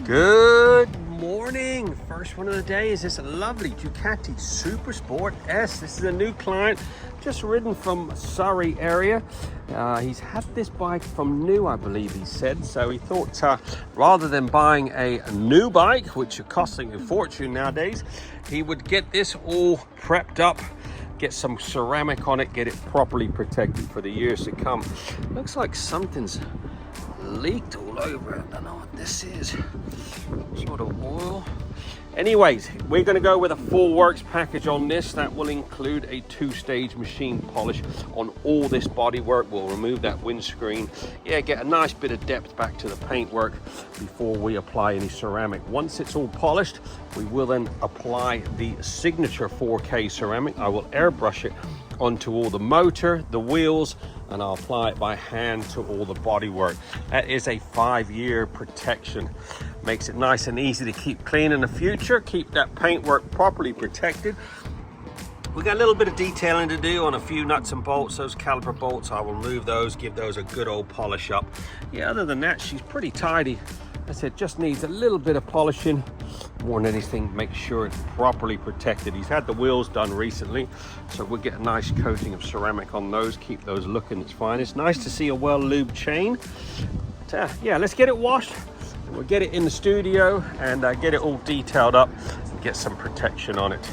Good morning. First one of the day is this lovely Ducati Supersport S. This is a new client, just ridden from Surrey area. He's had this bike from new, I believe he said. So he thought rather than buying a new bike, which are costing a fortune nowadays, he would get this all prepped up, get some ceramic on it, get it properly protected for the years to come. Looks like something's leaked all over. I don't know what this is. Some sort of oil. Anyways, we're going to go with a full works package on this. That will include a 2-stage machine polish on all this bodywork. We'll remove that windscreen. Yeah, get a nice bit of depth back to the paintwork before we apply any ceramic. Once it's all polished, we will then apply the signature 4K ceramic. I will airbrush it onto all the motor, the wheels, and I'll apply it by hand to all the bodywork. That is a 5-year protection. Makes it nice and easy to keep clean in the future, keep that paintwork properly protected. We got a little bit of detailing to do on a few nuts and bolts. Those caliper bolts, I will remove those, give those a good old polish up. Yeah, other than that, she's pretty tidy. I said, just needs a little bit of polishing. More than anything, make sure it's properly protected. He's had the wheels done recently, so we'll get a nice coating of ceramic on those, keep those looking its finest. Nice to see a well-lubed chain. But, yeah, let's get it washed. We'll get it in the studio and get it all detailed up and get some protection on it.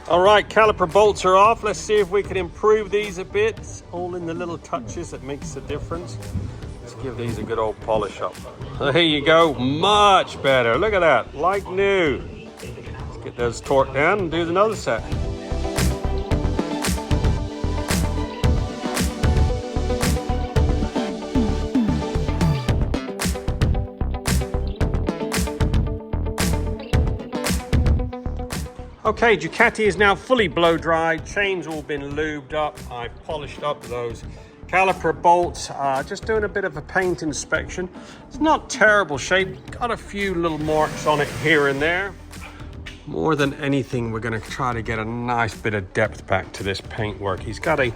All right, caliper bolts are off. Let's see if we can improve these a bit. It's all in the little touches that makes the difference. Let's give these a good old polish up. There you go, much better. Look at that, like new. Let's get those torqued down and do another set. Okay, Ducati is now fully blow dried. Chains all been lubed up. I've polished up those caliper bolts. Just doing a bit of a paint inspection. It's not terrible shape. Got a few little marks on it here and there. More than anything, we're going to try to get a nice bit of depth back to this paintwork. He's got a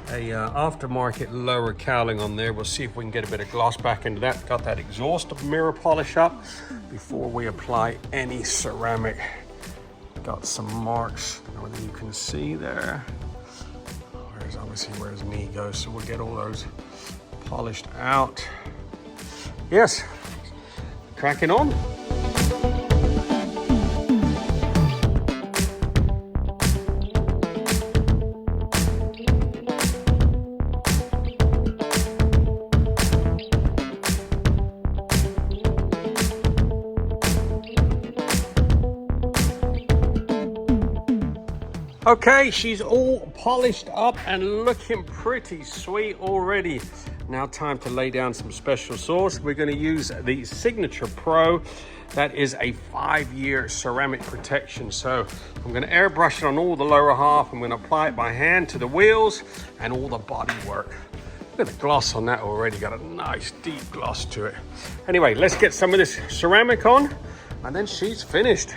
aftermarket lower cowling on there. We'll see if we can get a bit of gloss back into that. Got that exhaust mirror polish up before we apply any ceramic. Got some marks, I don't know whether you can see there. There's obviously where his knee goes, so we'll get all those polished out. Yes, cracking on. Okay, she's all polished up and looking pretty sweet already. Now time to lay down some special sauce. We're going to use the Signature Pro. That is a 5-year ceramic protection. So I'm going to airbrush it on all the lower half. I'm going to apply it by hand to the wheels and all the body work. Look at the gloss on that already. Got a nice deep gloss to it. Anyway, let's get some of this ceramic on and then she's finished.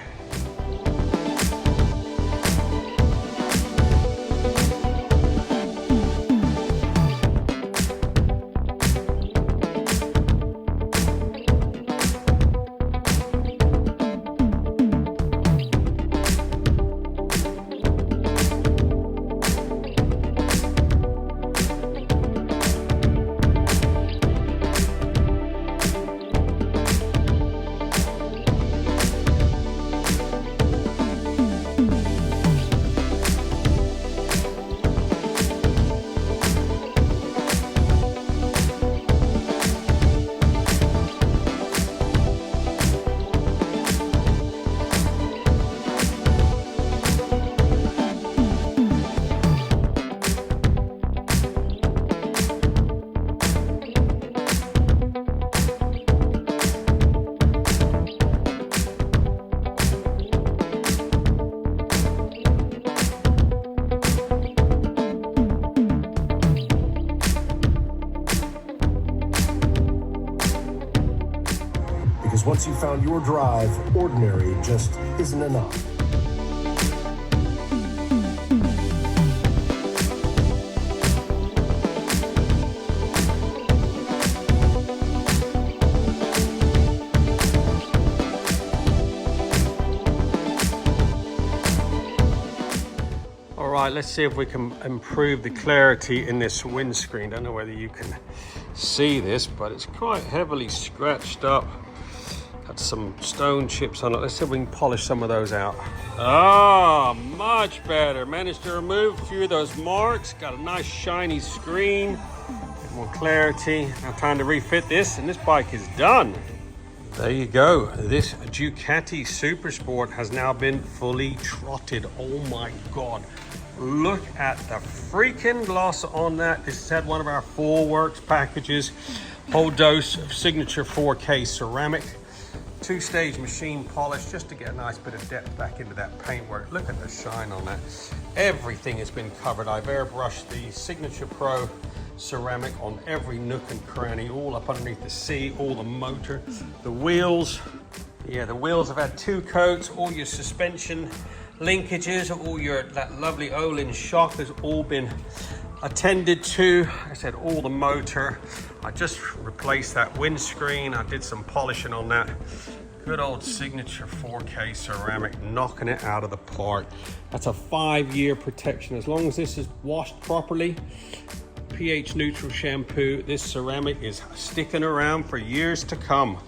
Because once you've found your drive, ordinary just isn't enough. All right, let's see if we can improve the clarity in this windscreen. Don't know whether you can see this, but it's quite heavily scratched up. Got some stone chips on it. Let's see if we can polish some of those out. Oh, much better. Managed to remove a few of those marks. Got a nice shiny screen. Bit more clarity. Now time to refit this, and this bike is done. There you go. This Ducati Supersport has now been fully trotted. Oh my God. Look at the freaking gloss on that. This had one of our 4 works packages. Whole dose of signature 4K ceramic. 2-stage machine polish just to get a nice bit of depth back into that paintwork. Look at the shine on that. Everything has been covered. I've airbrushed the Signature Pro ceramic on every nook and cranny, all up underneath the seat, all the motor, the wheels. Yeah, the wheels have had 2 coats. All your suspension linkages, all that lovely Olin shock has all been attended to. Like I said, all the motor. I just replaced that windscreen. I did some polishing on that. Good old Signature 4K ceramic, knocking it out of the park. That's a 5-year protection. As long as this is washed properly, pH neutral shampoo, this ceramic is sticking around for years to come.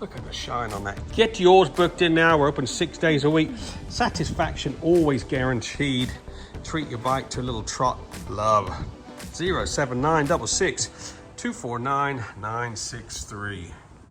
Look at the shine on that. Get yours booked in now. We're open 6 days a week. Satisfaction always guaranteed. Treat your bike to a little Trott love. 07966 249 963.